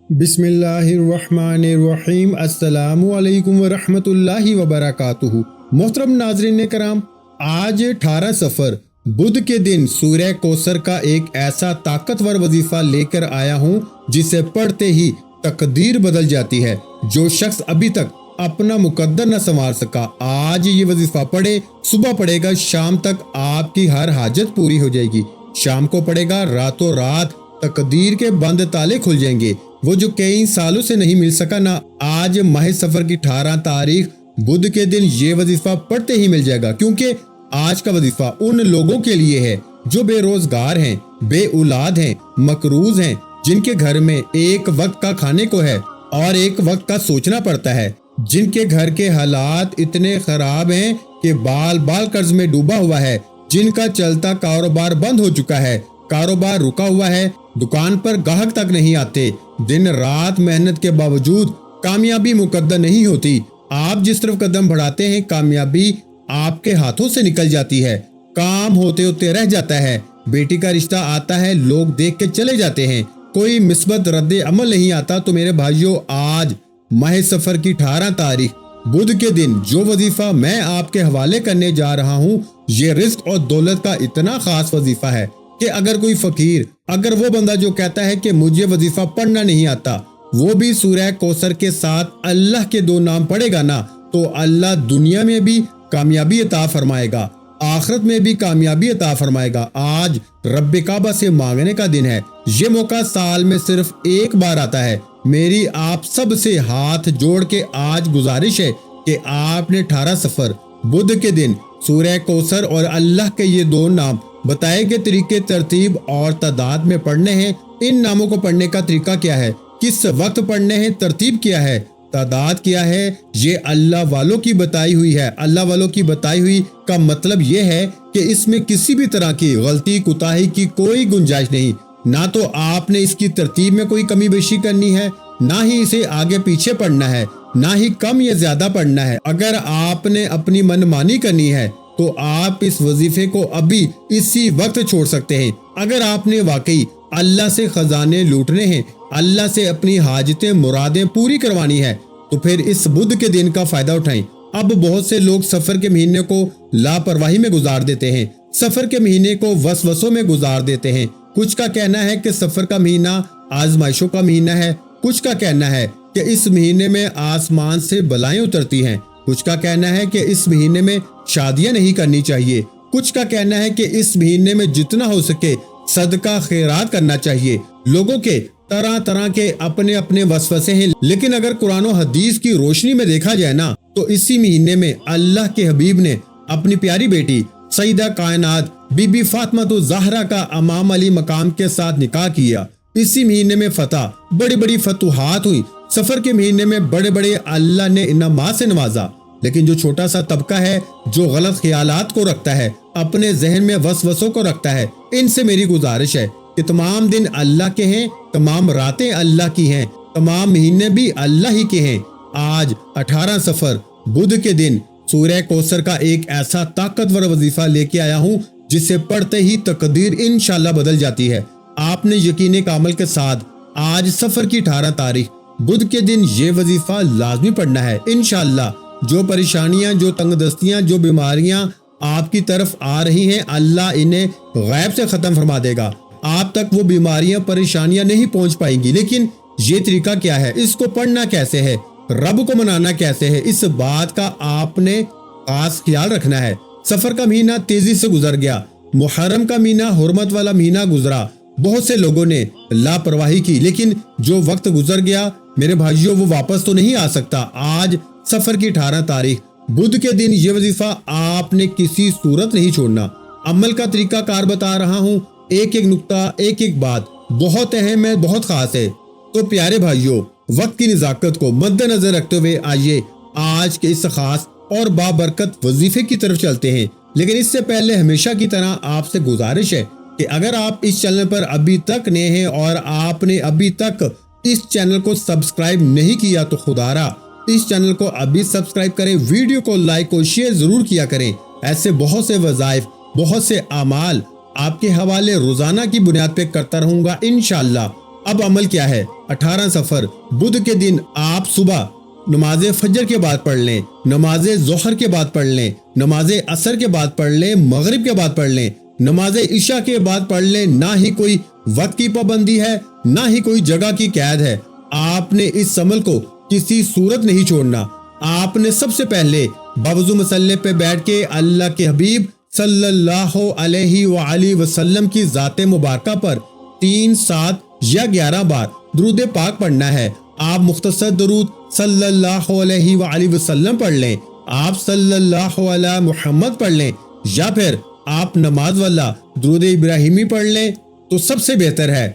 بسم اللہ الرحمن الرحیم۔ السلام علیکم ورحمۃ اللہ وبرکاتہ۔ محترم ناظرین کرام، آج 18 صفر بدھ کے دن سورہ کوثر کا ایک ایسا طاقتور وظیفہ لے کر آیا ہوں جسے پڑھتے ہی تقدیر بدل جاتی ہے۔ جو شخص ابھی تک اپنا مقدر نہ سنوار سکا، آج یہ وظیفہ پڑھے، صبح پڑھے گا، شام تک آپ کی ہر حاجت پوری ہو جائے گی۔ شام کو پڑھے گا، راتوں رات تقدیر کے بند تالے کھل جائیں گے۔ وہ جو کئی سالوں سے نہیں مل سکا نا، آج ماہ صفر کی 18 تاریخ بدھ کے دن یہ وظیفہ پڑھتے ہی مل جائے گا، کیونکہ آج کا وظیفہ ان لوگوں کے لیے ہے جو بے روزگار ہیں، بے اولاد ہیں، مقروض ہیں، جن کے گھر میں ایک وقت کا کھانے کو ہے اور ایک وقت کا سوچنا پڑتا ہے، جن کے گھر کے حالات اتنے خراب ہیں کہ بال بال قرض میں ڈوبا ہوا ہے، جن کا چلتا کاروبار بند ہو چکا ہے، کاروبار رکا ہوا ہے، دکان پر گاہک تک نہیں آتے، دن رات محنت کے باوجود کامیابی مقدر نہیں ہوتی۔ آپ جس طرف قدم بڑھاتے ہیں، کامیابی آپ کے ہاتھوں سے نکل جاتی ہے، کام ہوتے ہوتے رہ جاتا ہے، بیٹی کا رشتہ آتا ہے، لوگ دیکھ کے چلے جاتے ہیں، کوئی مثبت رد عمل نہیں آتا۔ تو میرے بھائیوں، آج ماہ صفر کی 18 تاریخ بدھ کے دن جو وظیفہ میں آپ کے حوالے کرنے جا رہا ہوں، یہ رزق اور دولت کا اتنا خاص وظیفہ ہے کہ اگر کوئی فقیر، اگر وہ بندہ جو کہتا ہے کہ مجھے وظیفہ پڑھنا نہیں آتا، وہ بھی سورہ کوثر کے ساتھ اللہ کے 2 نام پڑھے گا نا، تو اللہ دنیا میں بھی کامیابی عطا فرمائے گا، آخرت میں بھی کامیابی عطا فرمائے گا۔ آج رب کعبہ سے مانگنے کا دن ہے، یہ موقع سال میں صرف ایک بار آتا ہے۔ میری آپ سب سے ہاتھ جوڑ کے آج گزارش ہے کہ آپ نے 18 صفر بدھ کے دن سورہ کوثر اور اللہ کے یہ 2 نام بتائے گئے طریقے، ترتیب اور تعداد میں پڑھنے ہیں۔ ان ناموں کو پڑھنے کا طریقہ کیا ہے، کس وقت پڑھنے ہیں، ترتیب کیا ہے، تعداد کیا ہے، یہ اللہ والوں کی بتائی ہوئی ہے۔ اللہ والوں کی بتائی ہوئی کا مطلب یہ ہے کہ اس میں کسی بھی طرح کی غلطی کوتاہی کی کوئی گنجائش نہیں، نہ تو آپ نے اس کی ترتیب میں کوئی کمی بیشی کرنی ہے، نہ ہی اسے آگے پیچھے پڑھنا ہے، نہ ہی کم یا زیادہ پڑھنا ہے۔ اگر آپ نے اپنی منمانی کرنی ہے تو آپ اس وظیفے کو ابھی اسی وقت چھوڑ سکتے ہیں۔ اگر آپ نے واقعی اللہ سے خزانے لوٹنے ہیں، اللہ سے اپنی حاجتیں مرادیں پوری کروانی ہے، تو پھر اس بدھ کے دن کا فائدہ اٹھائیں۔ اب بہت سے لوگ سفر کے مہینے کو لاپرواہی میں گزار دیتے ہیں، سفر کے مہینے کو وسوسوں میں گزار دیتے ہیں۔ کچھ کا کہنا ہے کہ سفر کا مہینہ آزمائشوں کا مہینہ ہے، کچھ کا کہنا ہے کہ اس مہینے میں آسمان سے بلائیں اترتی ہیں، کچھ کا کہنا ہے کہ اس مہینے میں شادیاں نہیں کرنی چاہیے، کچھ کا کہنا ہے کہ اس مہینے میں جتنا ہو سکے صدقہ خیرات کرنا چاہیے۔ لوگوں کے طرح طرح کے اپنے اپنے وسوسے ہیں، لیکن اگر قرآن و حدیث کی روشنی میں دیکھا جائے نا، تو اسی مہینے میں اللہ کے حبیب نے اپنی پیاری بیٹی سیدہ کائنات بی بی فاطمہ الزہرا کا امام علی مقام کے ساتھ نکاح کیا۔ اسی مہینے میں فتح، بڑی بڑی فتوحات ہوئی۔ سفر کے مہینے میں بڑے بڑے اللہ نے انعامات سے نوازا، لیکن جو چھوٹا سا طبقہ ہے جو غلط خیالات کو رکھتا ہے، اپنے ذہن میں وسوسوں کو رکھتا ہے، ان سے میری گزارش ہے کہ تمام دن اللہ کے ہیں، تمام راتیں اللہ کی ہیں، تمام مہینے بھی اللہ ہی کے ہیں۔ آج 18 صفر بدھ کے دن سورہ کوثر کا ایک ایسا طاقتور وظیفہ لے کے آیا ہوں جسے پڑھتے ہی تقدیر انشاءاللہ بدل جاتی ہے۔ آپ نے یقین کامل کے ساتھ آج سفر کی 18 تاریخ بدھ کے دن یہ وظیفہ لازمی پڑھنا ہے۔ انشاءاللہ جو پریشانیاں، جو تنگ دستیاں، جو بیماریاں آپ کی طرف آ رہی ہیں، اللہ انہیں غیب سے ختم فرما دے گا۔ آپ تک وہ بیماریاں، پریشانیاں نہیں پہنچ پائیں گی۔ لیکن یہ طریقہ کیا ہے، اس کو پڑھنا کیسے ہے، رب کو منانا کیسے ہے، اس بات کا آپ نے خاص خیال رکھنا ہے۔ سفر کا مہینہ تیزی سے گزر گیا، محرم کا مہینہ، حرمت والا مہینہ گزرا، بہت سے لوگوں نے لاپرواہی کی، لیکن جو وقت گزر گیا میرے بھائیوں، وہ واپس تو نہیں آ سکتا۔ آج سفر کی 18 تاریخ بدھ کے دن یہ وظیفہ آپ نے کسی صورت نہیں چھوڑنا۔ عمل کا طریقہ کار بتا رہا ہوں، ایک ایک نقطہ، ایک ایک بات بہت اہم ہے، بہت خاص ہے۔ تو پیارے بھائیوں، وقت کی نزاکت کو مد نظر رکھتے ہوئے آئیے آج کے اس خاص اور بابرکت وظیفے کی طرف چلتے ہیں۔ لیکن اس سے پہلے ہمیشہ کی طرح آپ سے گزارش ہے کہ اگر آپ اس چینل پر ابھی تک نئے ہیں اور آپ نے ابھی تک اس چینل کو سبسکرائب نہیں کیا، تو خدارا اس چینل کو ابھی سبسکرائب کریں، ویڈیو کو لائک اور شیئر ضرور کیا کریں۔ ایسے بہت سے وظائف، بہت سے اعمال آپ کے حوالے روزانہ کی بنیاد پہ کرتا رہوں گا انشاءاللہ۔ اب عمل کیا ہے؟ 18 سفر بدھ کے دن آپ صبح نماز فجر کے بعد پڑھ لیں، نماز ظہر کے بعد پڑھ لیں، نماز عصر کے بعد پڑھ لیں، مغرب کے بعد پڑھ لیں، نماز عشاء کے بعد پڑھ لیں۔ نہ ہی کوئی وقت کی پابندی ہے، نہ ہی کوئی جگہ کی قید ہے۔ آپ نے اس عمل کو کسی صورت نہیں چھوڑنا۔ آپ نے سب سے پہلے باوضو مصلی پہ بیٹھ کے اللہ کے حبیب صلی اللہ علیہ وآلہ وسلم کی ذات مبارکہ پر 3، 7 یا 11 بار درود پاک پڑھنا ہے۔ آپ مختصر درود صلی اللہ علیہ وآلہ وسلم پڑھ لیں، آپ صلی اللہ علیہ محمد پڑھ لیں، یا پھر آپ نماز والا درود ابراہیمی پڑھ لیں تو سب سے بہتر ہے،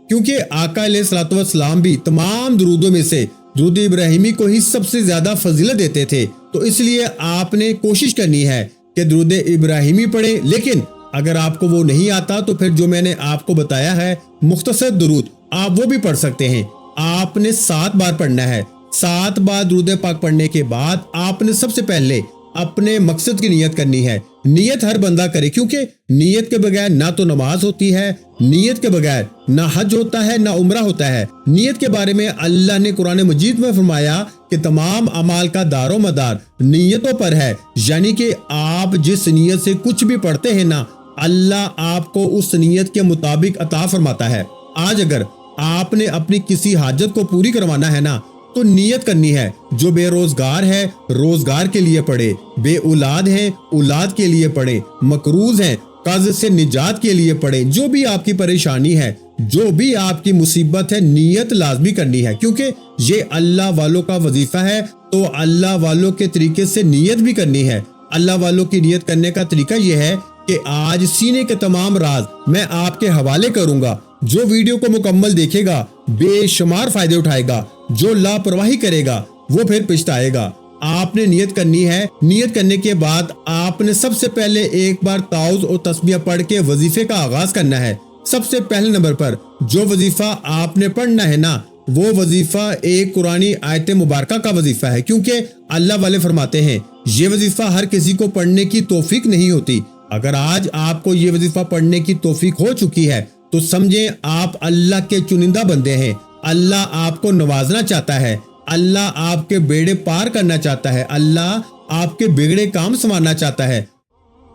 کیونکہ آقا علیہ الصلوۃ والسلام بھی تمام درودوں میں سے درود ابراہیمی کو ہی سب سے زیادہ فضیلت دیتے تھے۔ تو اس لیے آپ نے کوشش کرنی ہے کہ درود ابراہیمی پڑھیں، لیکن اگر آپ کو وہ نہیں آتا تو پھر جو میں نے آپ کو بتایا ہے مختصر درود آپ وہ بھی پڑھ سکتے ہیں۔ آپ نے 7 بار پڑھنا ہے۔ 7 بار درود پاک پڑھنے کے بعد آپ نے سب سے پہلے اپنے مقصد کی نیت کرنی ہے۔ نیت ہر بندہ کرے، کیونکہ نیت کے بغیر نہ تو نماز ہوتی ہے، نیت کے بغیر نہ حج ہوتا ہے، نہ عمرہ ہوتا ہے۔ نیت کے بارے میں اللہ نے قرآن مجید میں فرمایا کہ تمام اعمال کا دار و مدار نیتوں پر ہے، یعنی کہ آپ جس نیت سے کچھ بھی پڑھتے ہیں نا، اللہ آپ کو اس نیت کے مطابق عطا فرماتا ہے۔ آج اگر آپ نے اپنی کسی حاجت کو پوری کروانا ہے نا تو نیت کرنی ہے۔ جو بے روزگار ہے روزگار کے لیے پڑھے، بے اولاد ہیں اولاد کے لیے پڑھے، مقروض ہیں قرض سے نجات کے لیے پڑھے۔ جو بھی آپ کی پریشانی ہے، جو بھی آپ کی مصیبت ہے، نیت لازمی کرنی ہے، کیونکہ یہ اللہ والوں کا وظیفہ ہے۔ تو اللہ والوں کے طریقے سے نیت بھی کرنی ہے۔ اللہ والوں کی نیت کرنے کا طریقہ یہ ہے کہ آج سینے کے تمام راز میں آپ کے حوالے کروں گا۔ جو ویڈیو کو مکمل دیکھے گا بے شمار فائدے اٹھائے گا، جو لاپرواہی کرے گا وہ پھر پچھتائے گا۔ آپ نے نیت کرنی ہے۔ نیت کرنے کے بعد آپ نے سب سے پہلے ایک بار تعوذ اور تسبیح پڑھ کے وظیفے کا آغاز کرنا ہے۔ سب سے پہلے نمبر پر جو وظیفہ آپ نے پڑھنا ہے نا، وہ وظیفہ ایک قرآنی آیت مبارکہ کا وظیفہ ہے، کیونکہ اللہ والے فرماتے ہیں یہ وظیفہ ہر کسی کو پڑھنے کی توفیق نہیں ہوتی۔ اگر آج آپ کو یہ وظیفہ پڑھنے کی توفیق ہو چکی ہے تو سمجھیں آپ اللہ کے چنندہ بندے ہیں۔ اللہ آپ کو نوازنا چاہتا ہے، اللہ آپ کے بیڑے پار کرنا چاہتا ہے، اللہ آپ کے بگڑے کام سنوارنا چاہتا ہے۔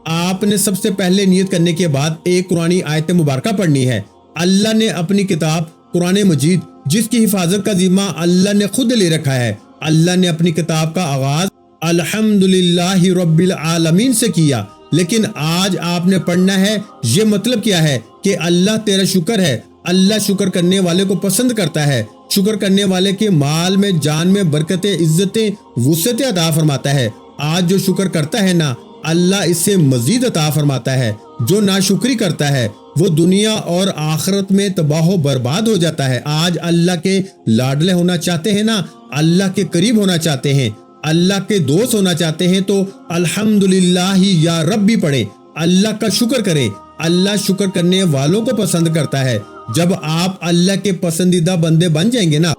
آپ نے سب سے پہلے نیت کرنے کے بعد ایک قرآنی آیت مبارکہ پڑھنی ہے۔ اللہ نے اپنی کتاب قرآن مجید، جس کی حفاظت کا ذمہ اللہ نے خود لے رکھا ہے، اللہ نے اپنی کتاب کا آغاز الحمدللہ رب العالمین سے کیا، لیکن آج آپ نے پڑھنا ہے۔ یہ مطلب کیا ہے کہ اللہ تیرا شکر ہے۔ اللہ شکر کرنے والے کو پسند کرتا ہے۔ شکر کرنے والے کے مال میں، جان میں برکتیں، عزتیں، وسعتیں عطا فرماتا ہے۔ آج جو شکر کرتا ہے نا، اللہ اس سے مزید عطا فرماتا ہے۔ جو ناشکری کرتا ہے وہ دنیا اور آخرت میں تباہ و برباد ہو جاتا ہے۔ آج اللہ کے لاڈلے ہونا چاہتے ہیں نا، اللہ کے قریب ہونا چاہتے ہیں، اللہ کے دوست ہونا چاہتے ہیں تو الحمدللہ یا ربی پڑھیں، اللہ کا شکر کریں۔ اللہ شکر کرنے والوں کو پسند کرتا ہے۔ جب آپ اللہ کے پسندیدہ بندے بن جائیں گے نا،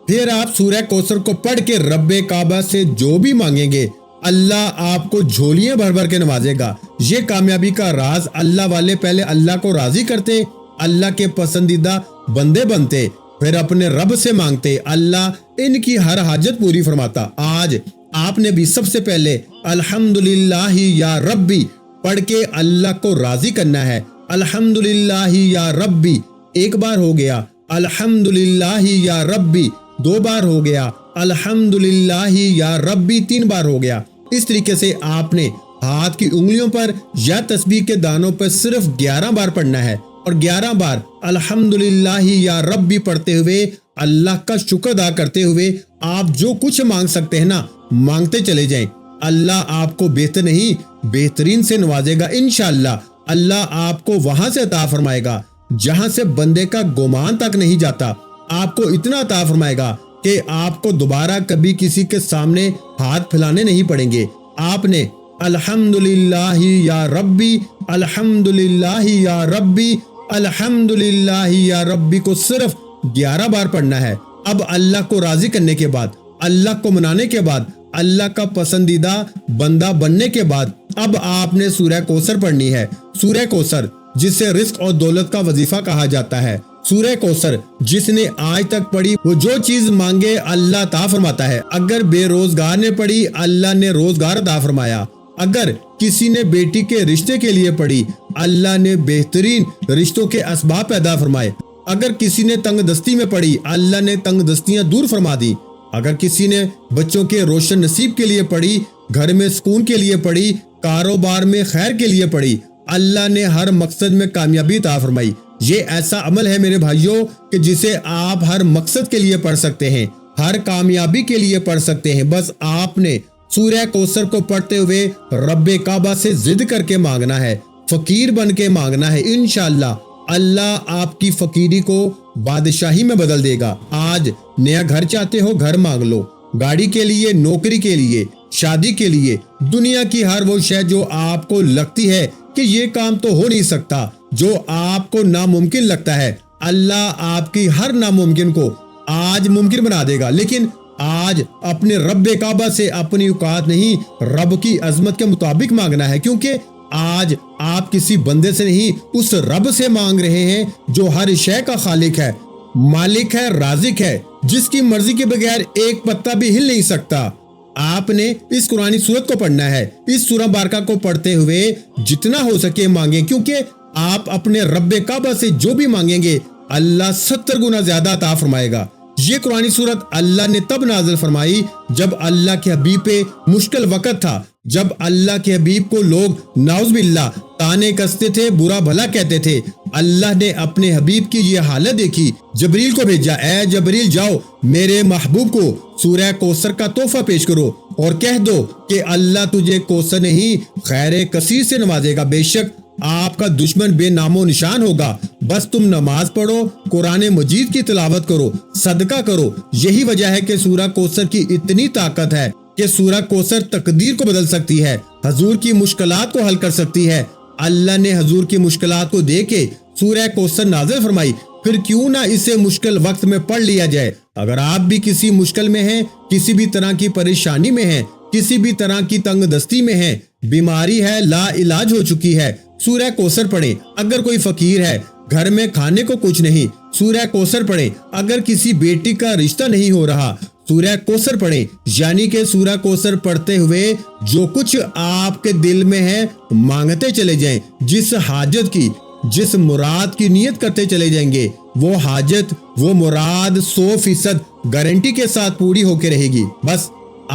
پھر آپ سورہ کوثر کو پڑھ کے رب کعبہ سے جو بھی مانگیں گے اللہ آپ کو جھولیاں بھر بھر کے نوازے گا۔ یہ کامیابی کا راز، اللہ والے پہلے اللہ کو راضی کرتے، اللہ کے پسندیدہ بندے بنتے، پھر اپنے رب سے مانگتے، اللہ ان کی ہر حاجت پوری فرماتا۔ آج آپ نے بھی سب سے پہلے الحمدللہ یا ربی پڑھ کے اللہ کو راضی کرنا ہے۔ الحمدللہ یا ربی ایک بار ہو گیا، الحمدللہ یا ربی 2 بار ہو گیا، الحمدللہ یا ربی 3 بار ہو گیا۔ اس طریقے سے آپ نے ہاتھ کی انگلیوں پر یا تسبیح کے دانوں پر صرف 11 بار پڑھنا ہے، اور 11 بار الحمدللہ یا ربی پڑھتے ہوئے اللہ کا شکر ادا کرتے ہوئے آپ جو کچھ مانگ سکتے ہیں نا، مانگتے چلے جائیں۔ اللہ آپ کو بہتر نہیں بہترین سے نوازے گا انشاءاللہ۔ اللہ آپ کو وہاں سے عطا فرمائے گا جہاں سے بندے کا گمان تک نہیں جاتا۔ آپ کو اتنا عطا فرمائے گا کہ آپ کو دوبارہ کبھی کسی کے سامنے ہاتھ پھیلانے نہیں پڑیں گے۔ آپ نے الحمدللہ یا ربی، الحمدللہ یا ربی، الحمدللہ یا ربی کو صرف 11 بار پڑھنا ہے۔ اب اللہ کو راضی کرنے کے بعد، اللہ کو منانے کے بعد، اللہ کا پسندیدہ بندہ بننے کے بعد اب آپ نے سورہ کوثر پڑھنی ہے۔ سورہ کوثر جسے رزق اور دولت کا وظیفہ کہا جاتا ہے، سورہ کوثر جس نے آج تک پڑھی وہ جو چیز مانگے اللہ عطا فرماتا ہے۔ اگر بے روزگار نے پڑھی اللہ نے روزگار عطا فرمایا، اگر کسی نے بیٹی کے رشتے کے لیے پڑھی اللہ نے بہترین رشتوں کے اسباب پیدا فرمائے، اگر کسی نے تنگ دستی میں پڑھی اللہ نے تنگ دستیاں دور فرما دی، اگر کسی نے بچوں کے روشن نصیب کے لیے پڑھی، گھر میں سکون کے لیے پڑھی، کاروبار میں خیر کے لیے پڑھی، اللہ نے ہر مقصد میں کامیابی عطا فرمائی۔ یہ ایسا عمل ہے میرے بھائیوں کہ جسے آپ ہر مقصد کے لیے پڑھ سکتے ہیں، ہر کامیابی کے لیے پڑھ سکتے ہیں۔ بس آپ نے سورہ کوثر کو پڑھتے ہوئے رب کعبہ سے ضد کر کے مانگنا ہے، فقیر بن کے مانگنا ہے۔ انشاءاللہ اللہ آپ کی فقیری کو بادشاہی میں بدل دے گا۔ آج نیا گھر چاہتے ہو گھر مانگ لو، گاڑی کے لیے، نوکری کے لیے، شادی کے لیے، دنیا کی ہر وہ شے جو آپ کو لگتی ہے کہ یہ کام تو ہو نہیں سکتا، جو آپ کو ناممکن لگتا ہے، اللہ آپ کی ہر ناممکن کو آج ممکن بنا دے گا۔ لیکن آج اپنے رب کعبہ سے اپنی اوقات نہیں رب کی عظمت کے مطابق مانگنا ہے، کیونکہ آج آپ کسی بندے سے نہیں اس رب سے مانگ رہے ہیں جو ہر شے کا خالق ہے، مالک ہے، رازق ہے، جس کی مرضی کے بغیر ایک پتا بھی ہل نہیں سکتا۔ آپ نے اس قرآنی سورت کو پڑھنا ہے، اس سورہ بارکہ کو پڑھتے ہوئے جتنا ہو سکے مانگیں، کیونکہ آپ اپنے رب کعبہ سے جو بھی مانگیں گے اللہ 70 گنا زیادہ عطا فرمائے گا۔ یہ قرآنی سورت اللہ نے تب نازل فرمائی جب اللہ کے حبیب پہ مشکل وقت تھا، جب اللہ کے حبیب کو لوگ نعوذ باللہ تانے کستے تھے، برا بھلا کہتے تھے۔ اللہ نے اپنے حبیب کی یہ حالت دیکھی، جبریل کو بھیجا، اے جبریل جاؤ میرے محبوب کو سورہ کوثر کا تحفہ پیش کرو اور کہہ دو کہ اللہ تجھے کوثر نہیں خیر کثیر سے نوازے گا، بے شک آپ کا دشمن بے نام و نشان ہوگا، بس تم نماز پڑھو، قرآن مجید کی تلاوت کرو، صدقہ کرو۔ یہی وجہ ہے کہ سورہ کوثر کی اتنی طاقت ہے کہ سورہ کوثر تقدیر کو بدل سکتی ہے، حضور کی مشکلات کو حل کر سکتی ہے۔ اللہ نے حضور کی مشکلات کو دیکھ کے سورہ کوثر نازل فرمائی، پھر کیوں نہ اسے مشکل وقت میں پڑھ لیا جائے۔ اگر آپ بھی کسی مشکل میں ہیں، کسی بھی طرح کی پریشانی میں ہیں، کسی بھی طرح کی تنگ دستی میں ہیں، بیماری ہے، لا علاج ہو چکی ہے، سورہ کوثر پڑھیں۔ اگر کوئی فقیر ہے، گھر میں کھانے کو کچھ نہیں، سورہ کوثر پڑھیں۔ اگر کسی بیٹی کا رشتہ نہیں ہو رہا، سورہ کوثر پڑھیں۔ یعنی کہ سورہ کوثر پڑھتے ہوئے جو کچھ آپ کے دل میں ہے مانگتے چلے جائیں، جس حاجت کی، جس مراد کی نیت کرتے چلے جائیں گے، وہ حاجت، وہ مراد 100% گارنٹی کے ساتھ پوری ہو کے رہے گی۔ بس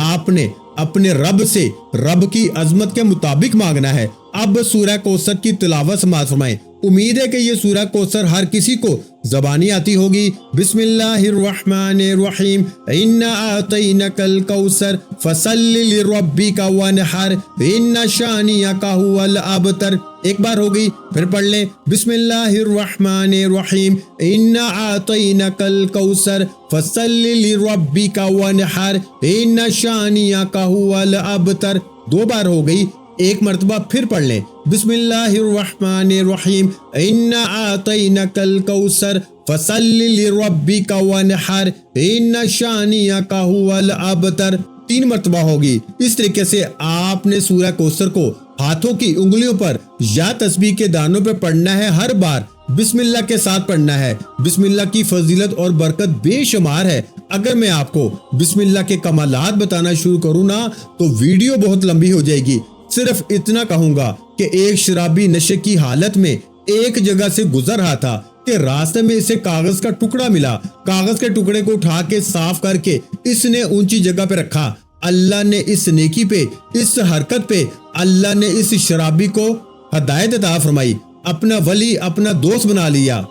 آپ نے اپنے رب سے رب کی عظمت کے مطابق مانگنا ہے۔ اب سورہ کوثر کی تلاوت سماعت فرمائیں۔ امید ہے کہ یہ سورہ کوثر ہر کسی کو زبانی آتی ہوگی۔ بسم اللہ الرحمن الرحیم، انا اعطینک الکوثر فصل لربک وانحر ان شانئک ھو الابتر۔ ایک بار ہو گئی، پھر پڑھ لیں۔ بسم اللہ الرحمن الرحیم، انا اعطینک الکوثر فصل لربک وانحر ان شانئک ھو الابتر۔ دو بار ہو گئی، ایک مرتبہ پھر پڑھ لیں۔ بسم اللہ الرحمن الرحیم، انا اعطینک الکوثر فصل لربک وانحر ان شانئک ھو الابتر۔ 3 مرتبہ ہوگی۔ اس طریقے سے آپ نے سورہ کوثر کو ہاتھوں کی انگلیوں پر یا تسبیح کے دانوں پہ پڑھنا ہے، ہر بار بسم اللہ کے ساتھ پڑھنا ہے۔ بسم اللہ کی فضیلت اور برکت بے شمار ہے۔ اگر میں آپ کو بسم اللہ کے کمالات بتانا شروع کروں نا تو ویڈیو بہت لمبی ہو جائے گی۔ صرف اتنا کہوں گا کہ ایک شرابی نشے کی حالت میں ایک جگہ سے گزر رہا تھا کہ راستے میں اسے کاغذ کا ٹکڑا ملا۔ کاغذ کے ٹکڑے کو اٹھا کے صاف کر کے اس نے اونچی جگہ پہ رکھا۔ اللہ نے اس نیکی پہ، اس حرکت پہ اللہ نے اس شرابی کو ہدایت عطا فرمائی، اپنا ولی، اپنا دوست بنا لیا۔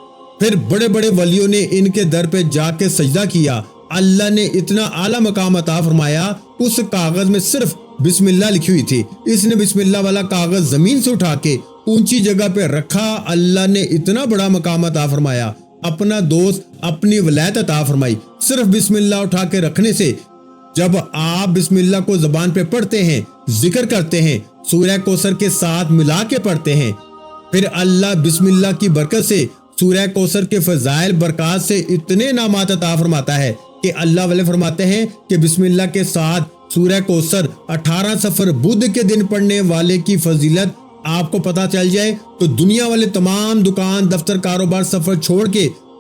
پھر بڑے بڑے ولیوں نے ان کے در پہ جا کے سجدہ کیا۔ اللہ نے اتنا اعلیٰ مقام عطا فرمایا، اس کاغذ میں صرف بسم اللہ لکھی ہوئی تھی۔ اس نے بسم اللہ والا کاغذ زمین سے اٹھا کے اونچی جگہ پہ رکھا۔ اللہ نے اتنا بڑا مقام عطا فرمایا، اپنا دوست، اپنی ولایت عطا فرمائی، صرف بسم اللہ اٹھا کے رکھنے سے۔ جب آپ بسم اللہ کو زبان پہ پڑھتے ہیں، ذکر کرتے ہیں، سورہ کوثر کے ساتھ ملا کے پڑھتے ہیں، پھر اللہ بسم اللہ کی برکت سے، سورہ کوثر کے فضائل برکات سے اتنے انعامات عطا فرماتا ہے کہ اللہ والے فرماتے ہیں کہ بسم اللہ کے ساتھ سورہ کوثر 18 سفر بدھ کے دن پڑھنے والے کی فضیلت آپ کو پتہ چل جائے تو دنیا والے تمام دکان، دفتر، کاروبار، سفر چھوڑ کے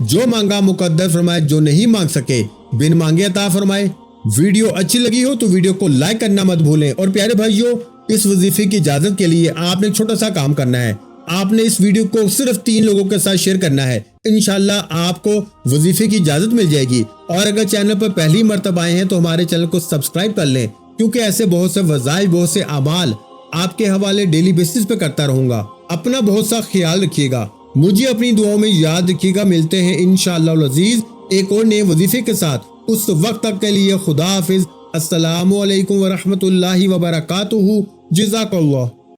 جو مانگا مقدر فرمائے، جو نہیں مانگ سکے بن مانگے عطا فرمائے۔ ویڈیو اچھی لگی ہو تو ویڈیو کو لائک کرنا مت بھولیں، اور پیارے بھائیوں اس وظیفے کی اجازت کے لیے آپ نے ایک چھوٹا سا کام کرنا ہے۔ آپ نے اس ویڈیو کو صرف 3 لوگوں کے ساتھ شیئر کرنا ہے، انشاءاللہ آپ کو وظیفے کی اجازت مل جائے گی۔ اور اگر چینل پر پہلی مرتبہ آئے ہیں تو ہمارے چینل کو سبسکرائب کر لیں، کیونکہ ایسے بہت سے وظائف، بہت سے اعمال آپ کے حوالے ڈیلی بیسس پہ کرتا رہوں گا۔ اپنا بہت سا خیال رکھیے گا، مجھے اپنی دعاؤں میں یاد رکھیے گا۔ ملتے ہیں انشاءاللہ العزیز ایک اور نئے وظیفے کے ساتھ، اس وقت تک کے لیے خدا حافظ۔ السلام علیکم ورحمۃ اللہ وبرکاتہ۔ جزاک اللہ۔